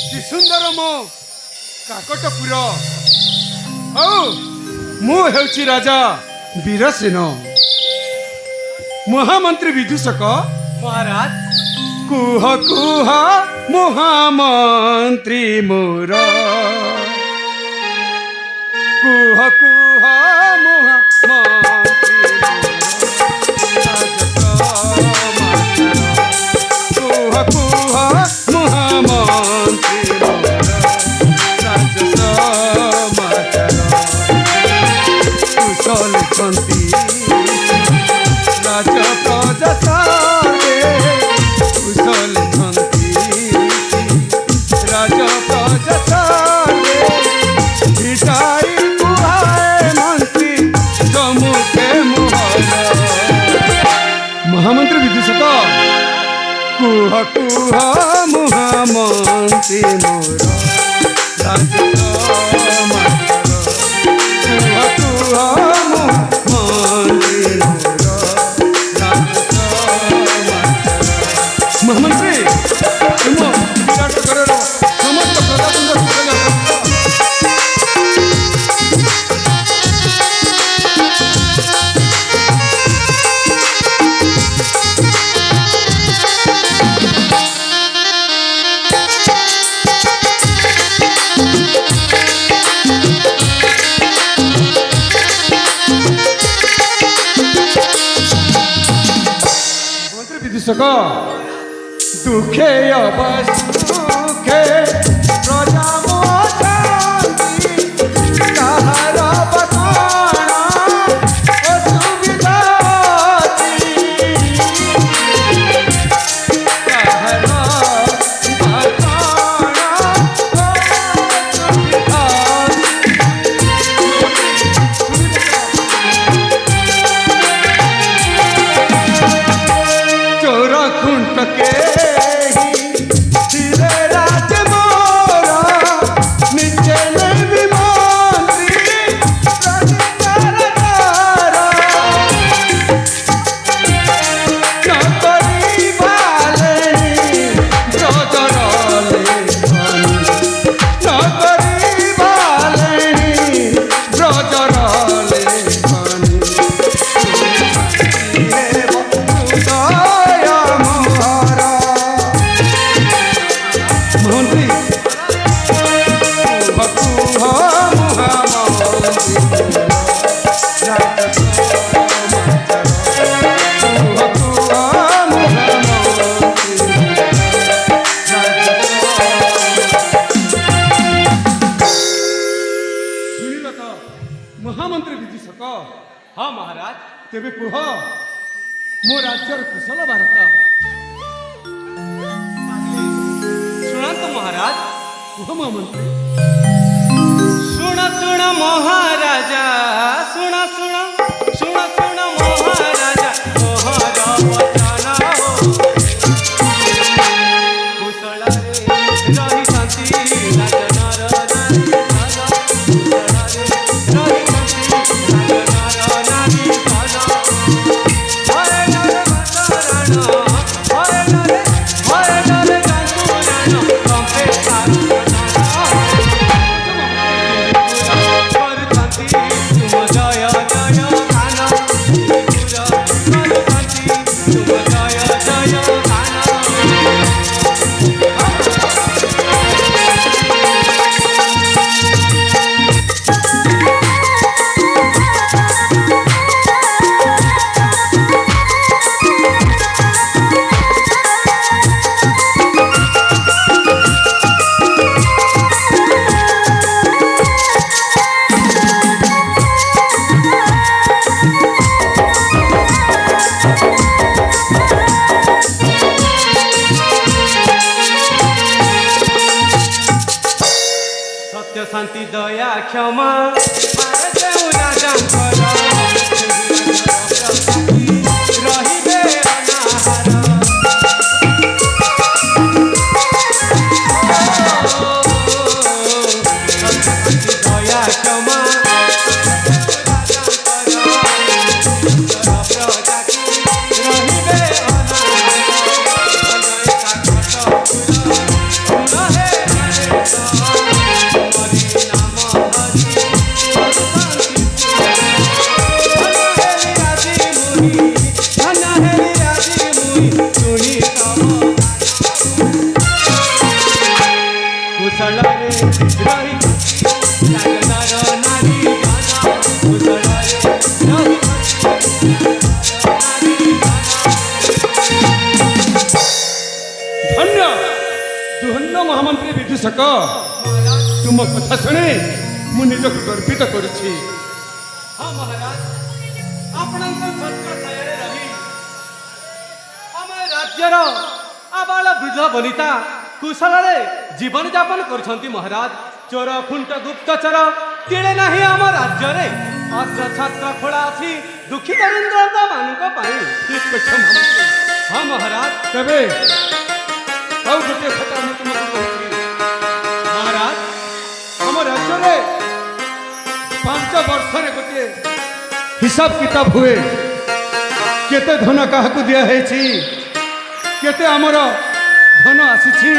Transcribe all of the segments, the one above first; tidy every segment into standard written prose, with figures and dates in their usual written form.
କି ସୁନ୍ଦର ମୋ କାକଟପୁର। ଆଉ ମୁଁ ହେଉଛି ରାଜା ବୀରସେନ, ମହାମନ୍ତ୍ରୀ ବିଦୂଷକ। महाराज କୁହ କୁହ ମହାମନ୍ତ୍ରୀ ମୋର, କୁହ କୁହ ମହାମନ୍ତ୍ରୀ କୁହ କୁହ ମହାମନ୍ତ୍ରୀ କୁଶଳ ଛନ୍ତି ରାଜ ପ୍ରଜା ସାରେ, କୁଶଳ ଛନ୍ତି ରାଜ ପ୍ରଜା ସାରେ। ଭିଟାଇ କୁହାଏ ମନ୍ତ୍ରୀ ସମ୍ମୁଖେ ମୋହର। ମହାମନ୍ତ୍ରୀ ବିଦୂଷକ କୁହ କୁହ ମହାମନ୍ତ୍ରୀ ମୋର ରାଜ ମହାମନ୍ତ୍ରୀ ତୁମ ବିରାଟ ଘରର ସମସ୍ତ ପ୍ରଜାବୃନ୍ଦ বিদূষক দুঃখে অবসুখে প্রজা মোছান্তি, কাহার বখান অসুবিধা কাহার বখান অসুবিধা। चोर खुंट के धीरे राज मोरा नीचे नहीं मंत्री नौकरी वाले ब्रजरले नौकरी वाले ब्रजरले ମହାମନ୍ତ୍ରୀ ବିଦୂଷକ। हाँ महाराज ତେବେ କୁହ ମୋ ରାଜ୍ୟର କୁଶଳ ଭାରତ। सुनंत महाराज କୁହ ମହାମନ୍ତ୍ରୀ। सुन सुन महाराजा सुन सुन सुन सुन महाराजा मोहर वचन हो कुशल रे रही शांति राज नर नारी धन कुशल रे रही शांति राज नर नारी धन हरे नर मतरण हरे नर जंतुरण कंपे शांति दया क्षमा रहिबे दया क्षमा रहिबे କୁଶଳରେ ରହି ରାଜନର ନାରୀ ଜନ କୁଶଳରେ ରହି ଧନ୍ୟ ଧନ୍ୟ ମହାମନ୍ତ୍ରୀ ବିଦୂଷକ, ତୁମ କଥା ଶୁଣି ମୁଁ ନିଜକୁ ଗର୍ବିତ କରୁଛି। ହଁ ମହାରାଜ, ଆପଣଙ୍କ ଛତ୍ରଛାୟାରେ ରହି ଆମ ରାଜ୍ୟର ଆବାଳ ବୃଦ୍ଧ ବନିତା କୁଶଳରେ ଜୀବନ ଯାପନ କରୁଛନ୍ତି ମହାରାଜ। ଚୋର ଖୁଣ୍ଟ ଗୁପ୍ତଚର ତିଳେ ନାହିଁ ଆମ ରାଜ୍ୟରେ। ଅସ୍ତ୍ର ଛାତ୍ର ଖୋଳା ଅଛି ଦୁଃଖୀ ଦରିଦ୍ରତା ମାନଙ୍କ ପାଇଁ। ଠିକ୍ କଥା ମହାମନ୍ତ୍ରୀ। ହଁ ମହାରାଜ। ତେବେ ଆଉ ଗୋଟିଏ କଥା ମୁଁ ତୁମକୁ କହୁଛି ମହାରାଜ, ଆମ ରାଜ୍ୟରେ 5 ବର୍ଷରେ ଗୋଟିଏ ହିସାବ କିତାବ ହୁଏ। କେତେ ଧନ କାହାକୁ ଦିଆହେଇଛି, କେତେ ଆମର ଧନ ଆସିଛି,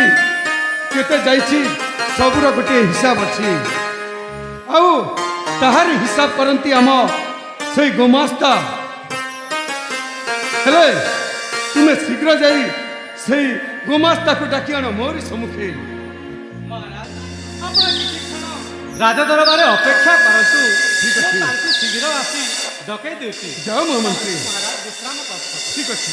କେତେ ଯାଇଛି, ସବୁର ଗୋଟିଏ ହିସାବ ଅଛି। ଆଉ ତାହାରି ହିସାବ କରନ୍ତି ଆମ ସେଇ ଗୁମାସ୍ତା। ହେଲେ ତୁମେ ଶୀଘ୍ର ଯାଇ ସେଇ ଗୁମାସ୍ତାକୁ ଡାକି ଆଣ ମୋରି ସମ୍ମୁଖେ। ମହାରାଜ, ଆପଣ କିଛି କ୍ଷଣ ରାଜ ଦରବାରରେ ଅପେକ୍ଷା କରନ୍ତୁ। ଠିକ୍ ଅଛି। ମୁଁ ତାଙ୍କୁ ଶୀଘ୍ର ଆସି ଡକେଇ ଦେଉଛି। ଯାଅ ମହାମନ୍ତ୍ରୀ। ମହାରାଜ ବିଶ୍ରାମ କରନ୍ତୁ। ଠିକ୍ ଅଛି।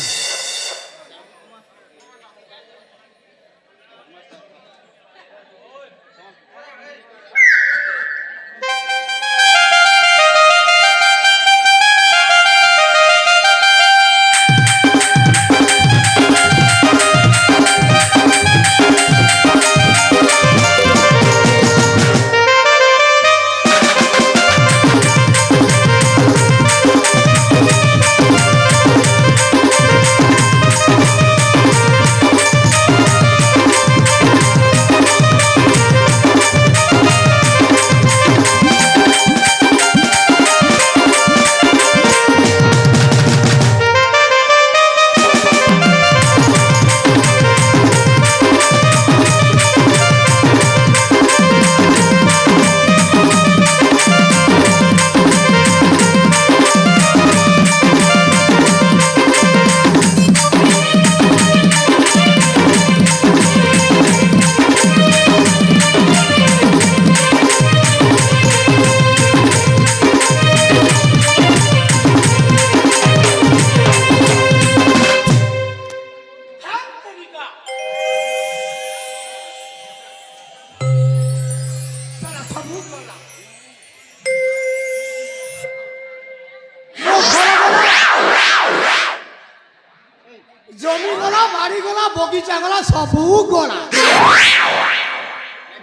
জমি গলা, বাড়ি গলা, বগিচা গলা, সবু গলা।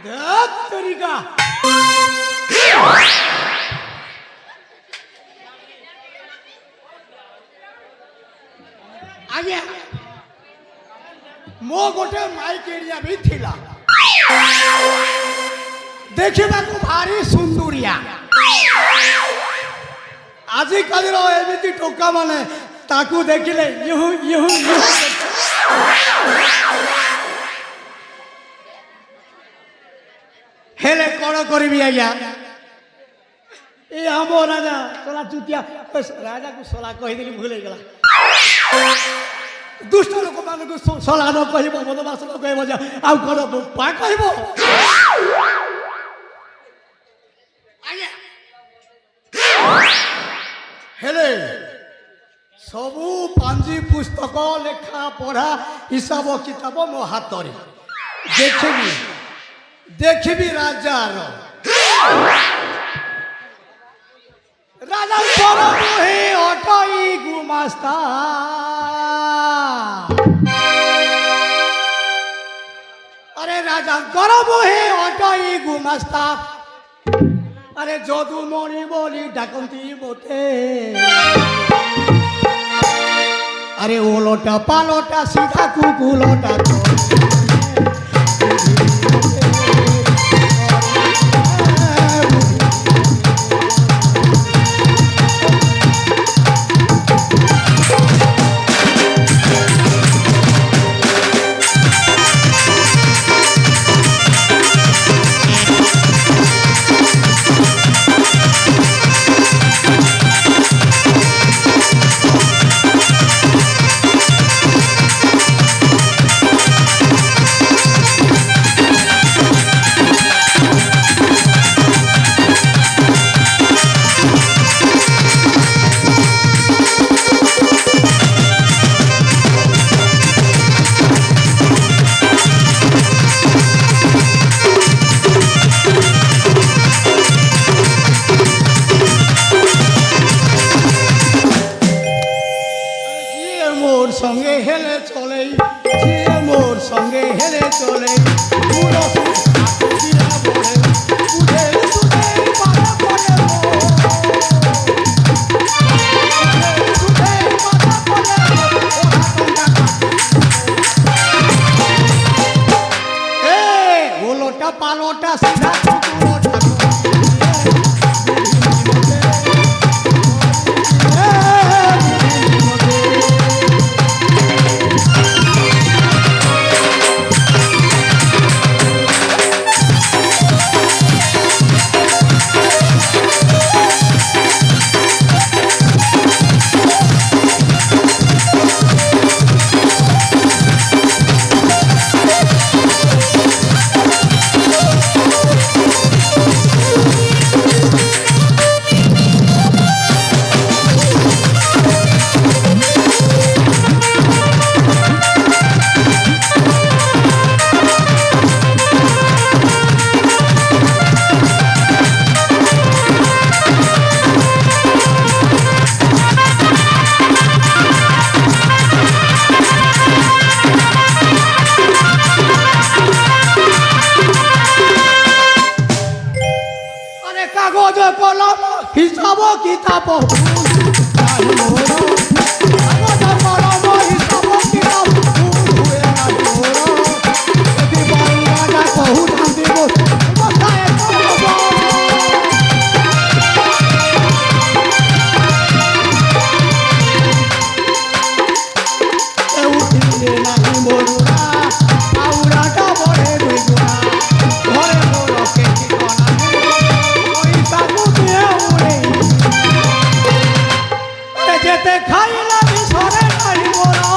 ধ্যাৎ তেরিকা। ଆଜ୍ଞା, ମୋ ଗୋଟେ ମାଇକ ଏରିଆ ବି ଥିଲା, ଦେଖିବାକୁ ଭାରି ସୁନ୍ଦୁରିଆ। ଆଜିକାଲିର ଏମିତି ଟୋକା ମାନେ ତାକୁ ଦେଖିଲେ ଇହୁ ଇହୁ ଇହୁ। ହେଲେ କ'ଣ କରିବି ଆଜ୍ଞା, ଏ ଆମ ରାଜା ସଲା ଚୁତିଆ, ରାଜାକୁ ସଲା କହିଦେଲି, ଭୁଲ ହେଇଗଲା। ଦୁଷ୍ଟ ଲୋକମାନଙ୍କୁ ସଲା ନ କହିବ, ବଦମାସ ନ କହିବ, ଯେ ଆଉ କ'ଣ ବୋପା କହିବ? ଆଜ୍ଞା, ହେଲେ ସବୁ ପାଞ୍ଜି ପୁସ୍ତକ, ଲେଖା ପଢ଼ା, ହିସାବ କିତାବ ମୋ ହାତରେ। ଦେଖିବି ଦେଖିବି ରାଜାର ରାଜାଙ୍କର ମୁହେ ଅଟଇ ଗୁମାସ୍ତା। আরে রাজা গরম হে অটই গুমাস্তা। আরে যদুমণি বলি ডাকন্তি মতে। আরে ওলটা পালটা সিধা কুকুলটা চলে পুরো দিলা বলে বুঝে সুদে পাতা পড়ে গোলোটা পালোটা সিধা কুকুরটা কাগজ কলম হিসাব কিতাব কাগজ কলম হিসাব কিতাব হুয়ে না তোর যদি বাংলাটা কহু থাকি গো কথায় করব এ উঠিলে নাহি মরুরা আউরাটা বড়ে দুইগুণা ঘরে মোরকে ঠিকানা যেতে খাইলা বিছরে নাই মোরা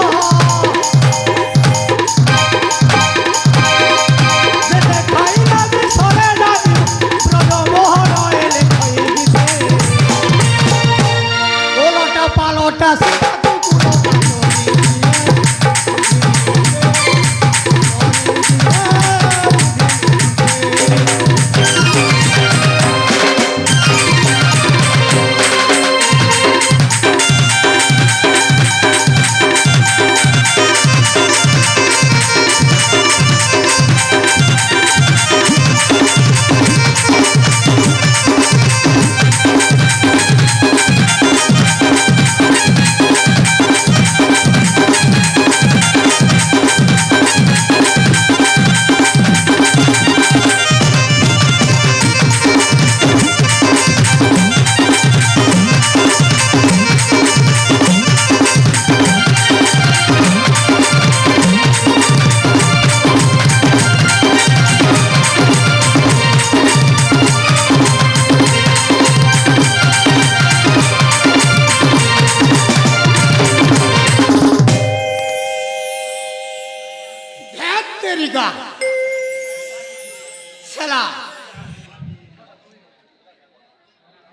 যেতে খাইলা বিছরে নাই ব্রজমোহন এলে খাই দিতে ওলটা পালটা সিধা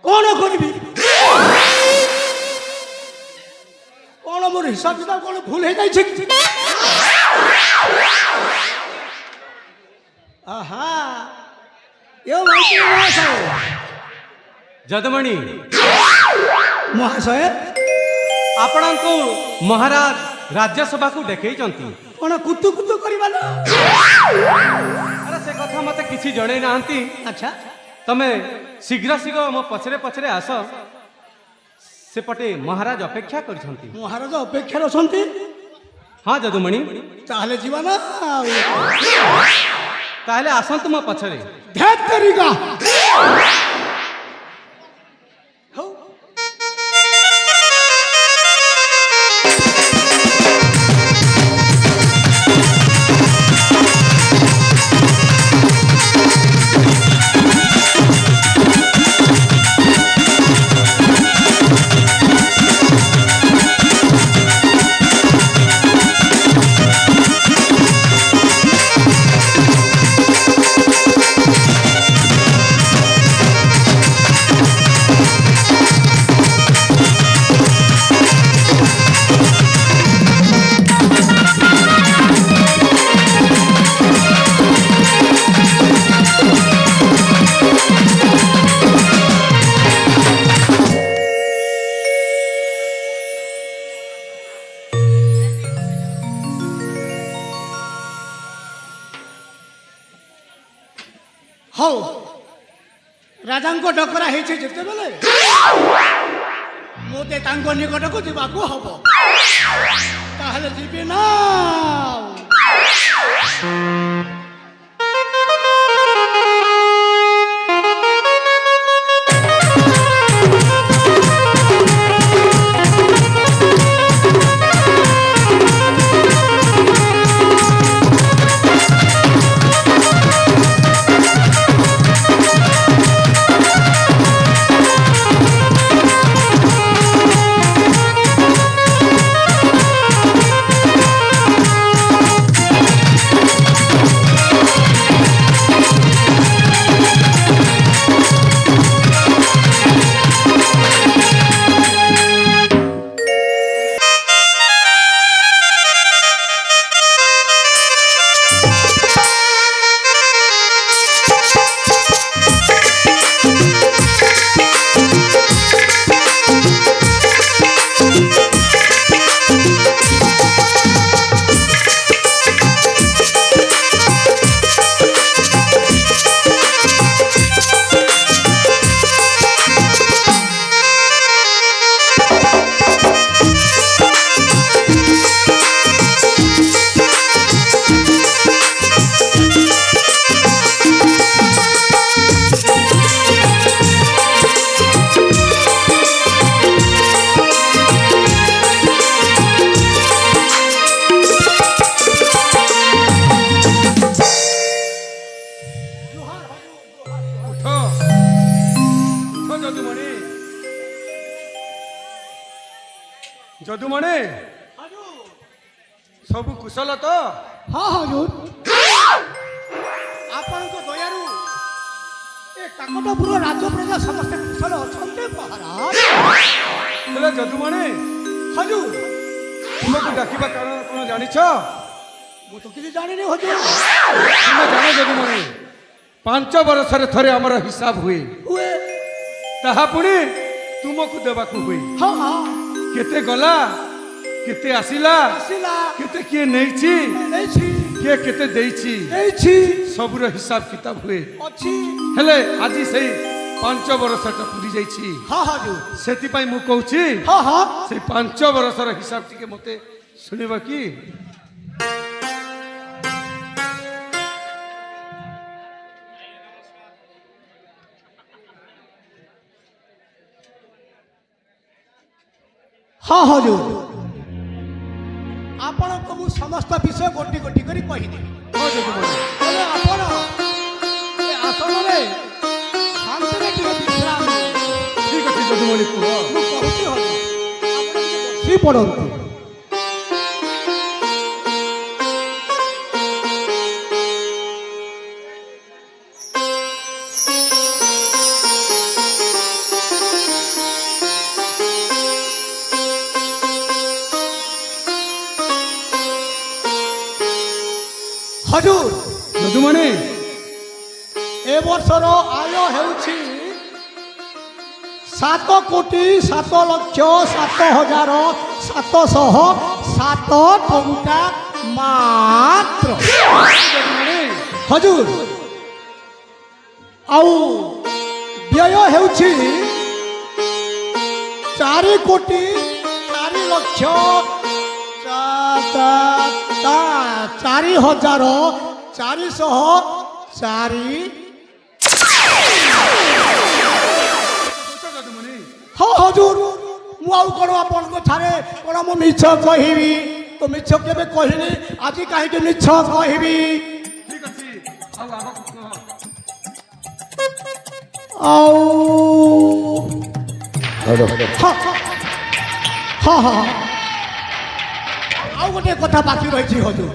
কোন করবি কোন মোর হিসাব কিতাব কোন ভুল হয়ে যাইছে আহা এও মাইকে মহাশয় যদমণি মহাশয় ଆପଣଙ୍କୁ ମହାରାଜ ରାଜ୍ୟସଭାକୁ ଡକେଇଛନ୍ତି। কোন কুতু কুতু করিবা না ଆରେ ସେ କଥା ମତେ କିଛି ଜଣେଇ ନାହାନ୍ତି। আচ্ছা ତମେ ଶୀଘ୍ର ଶୀଘ୍ର ମୋ ପଛରେ ପଛରେ ଆସ। ସେପଟେ ମହାରାଜ ଅପେକ୍ଷା କରିଛନ୍ତି। মহারাজ অপেক্ষায় অଛନ୍ତି ହଁ ଯଦୁମଣି তাহলে ଯିବା না ତାହେଲେ ଆସନ୍ତୁ ମୋ ପଛରେ। ধ্যাত তরিকা হও ହଉ ରାଜାଙ୍କ ଡକରା ହେଇଛି ଯେତେବେଳେ ମୋତେ ତାଙ୍କ ନିକଟକୁ ଯିବାକୁ ହବ ତାହେଲେ ଯିବି ନା যদুমণি ସବୁ କୁଶଳ ତ? ହଁ ହଜୁର ଆପଣଙ୍କ ଦୟାରୁ ଏ କାକଟପୁର ରାଜପ୍ରଜା ସମସ୍ତେ କୁଶଳ ଅଛନ୍ତି ମହାରାଜ। ହେଲେ ଯଦୁମଣି ହଜୁର ତୁମକୁ ଡାକିବା କାରଣ କ'ଣ ଜାଣିଛ? ମୁଁ ତ କିଛି ଜାଣିନି ହଜୁର। ତୁମେ ଜାଣ ଯଦୁମଣି 5 ବର୍ଷରେ ଥରେ ଆମର ହିସାବ ହୁଏ ହୁଏ ତାହା ପୁଣି ତୁମକୁ ଦେବାକୁ ହୁଏ। ହଁ ହଁ କେତେ ଗଲା କେତେ ଆସିଲା ଆସିଲା କେତେ କିଏ ନେଇଛି ନେଇଛି କିଏ କେତେ ଦେଇଛି ନେଇଛି ସବୁର ହିସାବ କିତାବ ହୁଏ। ଅଛି ହେଲେ ଆଜି ସେଇ 5 ବର୍ଷଟା ପୁରି ଯାଇଛି ହଁ ହଜୁର ସେଥିପାଇଁ ମୁଁ କହୁଛି ହଁ ହଁ ସେଇ 5 ବର୍ଷର ହିସାବ ଟିକେ ମତେ ଶୁଣିବ କି? ହଁ ହଜୁର ଆପଣଙ୍କୁ ମୁଁ ସମସ୍ତ ବିଷୟ ଗୋଟି ଗୋଟି କରି କହିଦେବି। ହଁ ଯଦୁମଣି ହେଲେ ଆପଣ ଏ ଆସନରେ ଶାନ୍ତିରେ ଟିକେ ବିଶ୍ରାମ ନିଅନ୍ତୁ। ଠିକ ଅଛି ଯଦୁମଣି କୁହ। ମୁଁ କହୁଛି ହଜୁର ଆପଣ ଟିକେ ବସି ପଡ଼ନ୍ତୁ। ହଜୁର ଯଦୁମଣି ଏ ବର୍ଷର ଆୟ ହେଉଛି 7,07,07,707 ଟଙ୍କା ମାତ୍ର। ଯଦୁମଣି ହଜୁର ଆଉ ବ୍ୟୟ ହେଉଛି 4,04,404,404। ଯଦୁମଣି ହଁ ହଜୁର ମୁଁ ଆଉ କ'ଣ ଆପଣଙ୍କ ଠାରେ କ'ଣ ମୁଁ ମିଛ କହିବି? ତ ମିଛ କେବେ କହିନି ଆଜି କାହିଁକି ମିଛ କହିବି? ଠିକ ଅଛି ଆଉ ଆଗକୁ କୁହ। ଆଉ ହଁ ହଁ ଆଉ ଗୋଟେ କଥା ବାକି ରହିଛି ହଜୁର।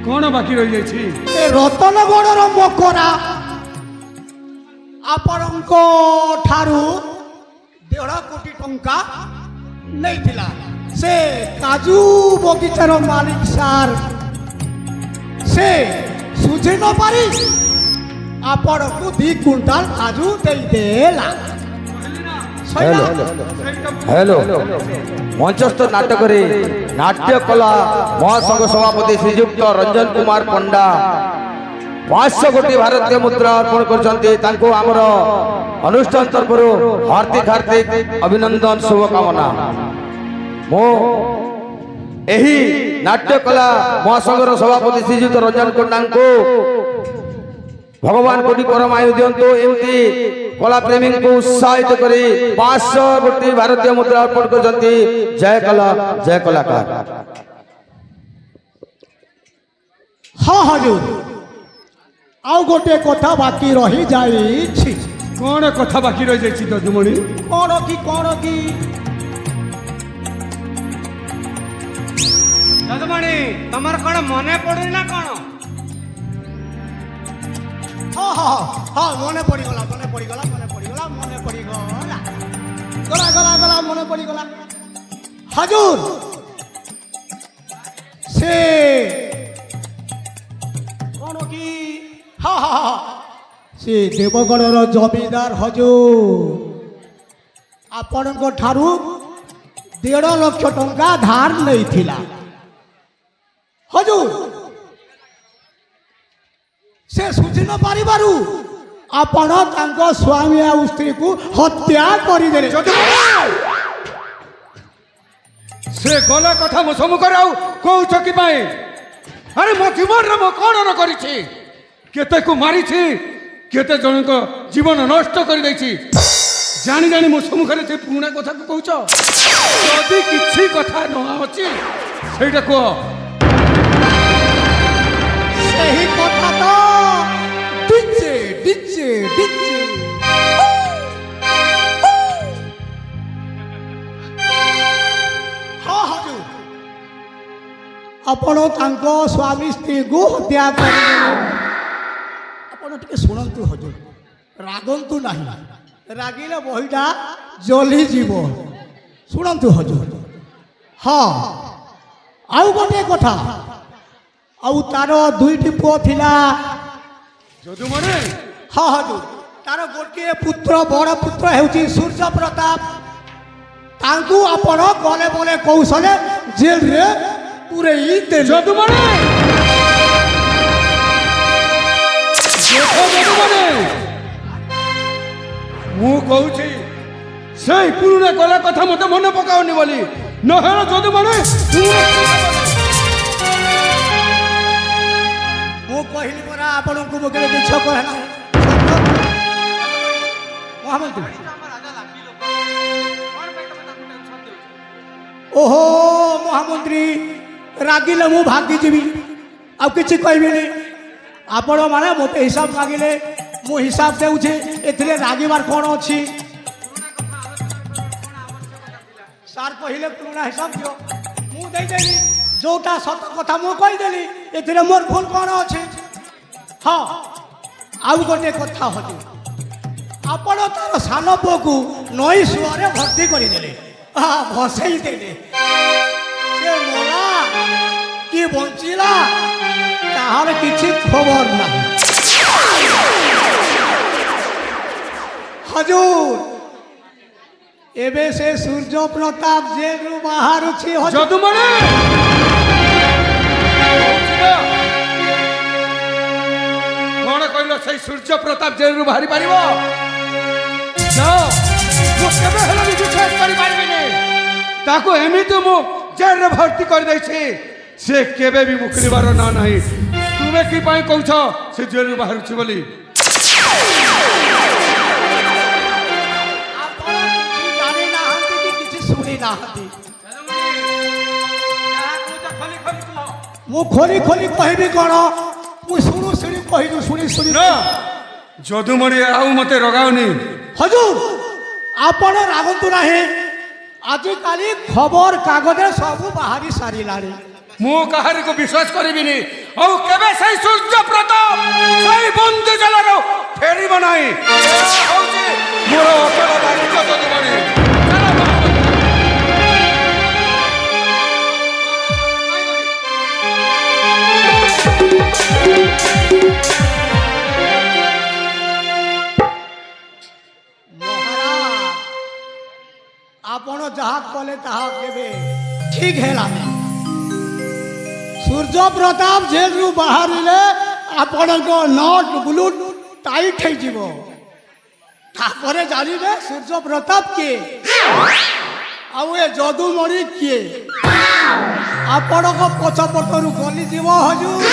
କ'ଣ ବାକି ରହିଯାଇଛି? ଏ ରତନଗଡ଼ର ମକରା ଆପଣଙ୍କ ଠାରୁ 1.5 କୋଟି ଟଙ୍କା ନେଇଥିଲା। ସେ କାଜୁ ବଗିଚାର ମାଲିକ ସାର୍ ସେ ସୁଝି ନ ପାରି ଆପଣଙ୍କୁ 2 କୁଇଣ୍ଟାଲ କାଜୁ ଦେଇଦେଲା। হ্যালো হ্যালো মঞ্চস্থ নাটকরে নাট্য কলা মহাসংঘ সভাপতি শ্রীযুক্ত রঞ্জন কুমার পণ্ডা 500 কোটি ଭାରତୀୟ ମୁଦ୍ରା ଅର୍ପଣ କରିଛନ୍ତି ତାଙ୍କୁ ଆମର ଅନୁଷ୍ଠାନ ତରଫରୁ ହାର୍ଦ୍ଦିକ ହାର୍ଦ୍ଦିକ ଅଭିନନ୍ଦନ ଶୁଭକାମନା। ମୁଁ ଏହି ନାଟ୍ୟକଲା ମହାସଂଘର ସଭାପତି ଶ୍ରୀଯୁକ୍ତ ରଞ୍ଜନ ପଣ୍ଡାଙ୍କୁ ଭଗବାନ କୋଟି ପରମାୟୁ ଦିଅନ୍ତୁ, ଏମିତି କଳା ପ୍ରେମୀଙ୍କୁ ଉତ୍ସାହିତ କରି 500 କୋଟି ଭାରତୀୟ ମୁଦ୍ରା ଅର୍ପଣ କରିଛନ୍ତି। ଜୟ କଲା ଜୟ କଳାକାର। ହଁ ହଜୁର, ଆଉ ଗୋଟେ କଥା ବାକି ରହିଯାଇଛି। କଣ କଥା ବାକି ରହିଯାଇଛି ଯଦୁମଣି? କଣ କି ଯଦୁମଣି ତମର କଣ ମନେ ପଡୁନି ନା କଣ? ହଁ ହଁ ହଁ ମନେ ପଡ଼ିଗଲା ମନେ ପଡ଼ିଗଲା ହଜୁର, ସେ କଣ କି ହଁ ହଁ ହଁ ସେ ଦେବଗଡ଼ର ଜମିଦାର ହଜୁର ଆପଣଙ୍କ ଠାରୁ 1.5 ଲକ୍ଷ ଟଙ୍କା ଧାର ନେଇଥିଲା। ହଜୁର ସେ ସୁଝି ନ ପାରିବାରୁ ଆପଣ ତାଙ୍କ ସ୍ୱାମୀ ଆଉ ସ୍ତ୍ରୀକୁ ହତ୍ୟା କରିଦେଲେ। ସେ ଗଲା କଥା ମୋ ସମ୍ମୁଖରେ ଆଉ କହୁଛ କି ପାଇଁ? ଆରେ ମୋ ଜୀବନରେ ମୁଁ କଣ ନ କରିଛି? କେତେକୁ ମାରିଛି, କେତେ ଜଣଙ୍କ ଜୀବନ ନଷ୍ଟ କରିଦେଇଛି। ଜାଣି ଜାଣି ମୋ ସମ୍ମୁଖରେ ସେ ପୁରୁଣା କଥାକୁ କହୁଛ? ଯଦି କିଛି କଥା ନ ଅଛି ସେଇଟା କୁହ। ସେହି କଥା ତ ଡିଜେ ଡିଜେ ଡିଜେ ହଁ ହଜୁର, ଆପଣ ତାଙ୍କ ସ୍ୱାମୀ ସ୍ତ୍ରୀକୁ ହତ୍ୟା କରିଦେଲେ। ଆପଣ ଟିକେ ଶୁଣନ୍ତୁ ହଜୁର, ରାଗନ୍ତୁ ନାହିଁ, ରାଗିଲେ ବହିଟା ଜଲିଯିବ। ଶୁଣନ୍ତୁ ହଜୁର। ହଁ ଆଉ ଗୋଟେ କଥା, ଆଉ ତାର 2ଟି ପୁଅ ଥିଲା। ଯଦୁମଣି ହଁ ହଜୁର, ତାର ଗୋଟିଏ ପୁତ୍ର, ବଡ଼ ପୁତ୍ର ହେଉଛି ସୂର୍ଯ୍ୟ ପ୍ରତାପ। ତାଙ୍କୁ ଆପଣ ଗଲେ ବଲେ କୌଶଳେ ଜେଲରେ ପୁରେଇ ଦେଲେ। ଯଦୁମଣି ମୁଁ କହୁଛି ସେଇ ପୁରୁଣା କଲା କଥା ମତେ ମନେ ପକାଉନି ବୋଲି। ନହେଲେ ଯଦୁମଣି ମୁଁ କହିଲି ପରା ଆପଣଙ୍କୁ ମୋ କେବେ ମିଛ କହେ ନା। ମହାମନ୍ତ୍ରୀ, ଓହୋ ମହାମନ୍ତ୍ରୀ, ରାଗିଲେ ମୁଁ ଭାଗିଯିବି, ଆଉ କିଛି କହିବିନି। ଆପଣମାନେ ମୋତେ ହିସାବ ମାଗିଲେ, ମୁଁ ହିସାବ ଦେଉଛି। ଏଥିରେ ରାଗିବାର କ'ଣ ଅଛି? ସାର୍ କହିଲେ ପୁରୁଣା ହିସାବ ଦିଅ, ମୁଁ ଦେଇଦେଲି। ଯୋଉଟା ସତ କଥା ମୁଁ କହିଦେଲି, ଏଥିରେ ମୋର ଭୁଲ କ'ଣ ଅଛି? ହଁ ଆଉ ଗୋଟେ କଥା ହଜୁର, ଆପଣ ତାର ସାନ ପୁଅକୁ ନଈ ସୁଅରେ ଭର୍ତ୍ତି କରିଦେଲେ, ଭସେଇ ଦେଲେ। ସେ ମଲା କି ବଞ୍ଚିଲା ତାହାର କିଛି ଖବର ନାହିଁ। ହଜୁର ଏବେ ସେ ସୂର୍ଯ୍ୟ ପ୍ରତାପ ଜେଲରୁ ବାହାରୁଛି। ଯଦୁମଣି କଣ କହିଲ? ସେଇ ସୂର୍ଯ୍ୟ ପ୍ରତାପ ଜେଲରୁ ବାହାରି ପାରିବ? ମୁଁ କେବେ ହେଲେ ବି ବିଶ୍ୱାସ କରିପାରିବିନି। ତାକୁ ଏମିତି ମୁଁ ଜେଲରେ ଭର୍ତ୍ତି କରିଦେଇଛି, ସେ କେବେ ବି ମୁକୁଳିବାର ନା ନାହିଁ। ତୁମେ କି ପାଇଁ କହୁଛ ସେ ଜେଲରୁ ବାହାରୁଛି ବୋଲି? ଆପଣ କିଛି ଜାଣି ନାହାନ୍ତି କି କିଛି ଶୁଣି ନାହାନ୍ତି। ମୁଁ ଖୋଲି ଖୋଲି କହିବି କ'ଣ? ମୁଁ ଶୁଣୁ ଶୁଣି କହିବି, ଶୁଣି ଶୁଣି। ଯଦୁମଣି ଆଉ ମତେ ରଗାଉନି। ହଜୁର ଆପଣ ରାଗନ୍ତୁ ନାହିଁ, ଆଜିକାଲି ଖବର କାଗଜରେ ସବୁ ବାହାରି ସାରିଲାଣି। ମୁଁ କାହାରିକୁ ବିଶ୍ୱାସ କରିବିନି, ଆଉ କେବେ ସେଇ ସୂର୍ଯ୍ୟ ପ୍ରତାପ ସେଇ ବନ୍ଦୀ ଜେଲରୁ ଫେରିବ ନାହିଁ। ହଉଛି ମୋର ଅଚଳ ବାଣିଜ୍ୟ। ଯଦୁମଣି ଆପଣ ଯାହା କଲେ ତାହା କେବେ ଠିକ ହେଲା। ସୂର୍ଯ୍ୟ ପ୍ରତାପ ଜେଲରୁ ବାହାରିଲେ ଆପଣଙ୍କ ନଟ୍ ବ୍ଲୁଟ୍ ଟାଇଟ୍ ହେଇଯିବ। ତାପରେ ଜାଣିବେ ସୂର୍ଯ୍ୟ ପ୍ରତାପ କିଏ ଆଉ ଏ ଯଦୁମଣି କିଏ। ଆପଣଙ୍କ ପଛପଟରୁ ଗଲିଯିବ ହଜୁର।